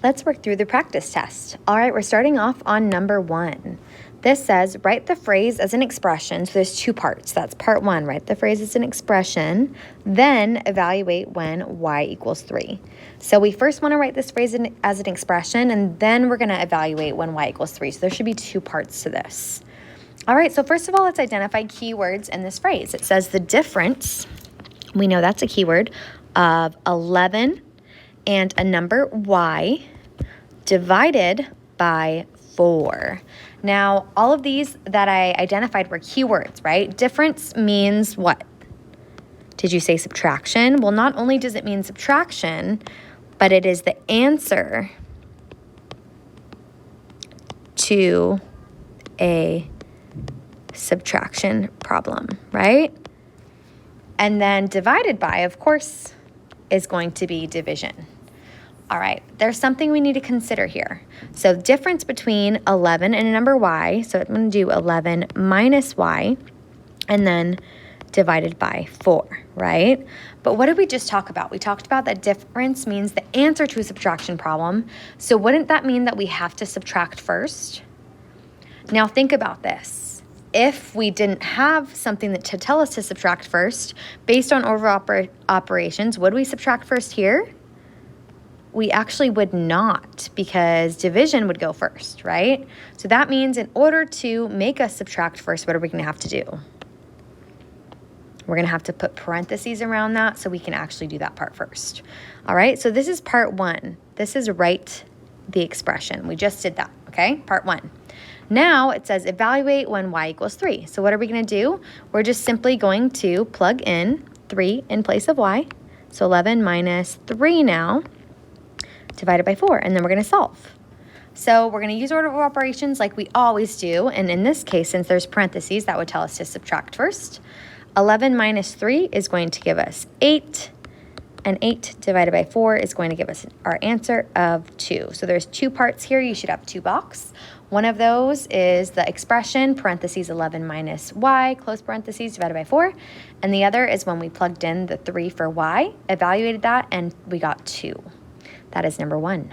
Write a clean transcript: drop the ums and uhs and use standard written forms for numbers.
Let's work through the practice test. All right, we're starting off on number 1. This says, write the phrase as an expression. So there's 2 parts. That's part 1, write the phrase as an expression, then evaluate when y equals 3. So we first want to write this phrase as an expression, and then we're going to evaluate when y equals 3. So there should be 2 parts to this. All right, so first of all, let's identify keywords in this phrase. It says the difference, we know that's a keyword, of 11 and a number y divided by 4. Now, all of these that I identified were keywords, right? Difference means what? Did you say subtraction? Well, not only does it mean subtraction, but it is the answer to a subtraction problem, right? And then divided by, of course, is going to be division. All right, there's something we need to consider here. So difference between 11 and a number y, so I'm going to do 11 minus y, and then divided by 4, right? But what did we just talk about? We talked about that difference means the answer to a subtraction problem. So wouldn't that mean that we have to subtract first? Now think about this. If we didn't have something to tell us to subtract first, based on order operations, would we subtract first here? We actually would not, because division would go first, right? So that means in order to make us subtract first, what are we going to have to do? We're going to have to put parentheses around that so we can actually do that part first. All right, so this is part 1. This is write the expression. We just did that, okay? Part 1. Now it says evaluate when y equals 3. So what are we going to do? We're just simply going to plug in 3 in place of y. So 11 minus 3 now, divided by 4, and then we're going to solve. So we're going to use order of operations like we always do, and in this case, since there's parentheses, that would tell us to subtract first. 11 minus 3 is going to give us 8, and 8 divided by 4 is going to give us our answer of 2. So there's 2 parts here. You should have 2 boxes. One of those is the expression, parentheses 11 minus y, close parentheses, divided by 4. And the other is when we plugged in the 3 for y, evaluated that, and we got 2. That is number 1.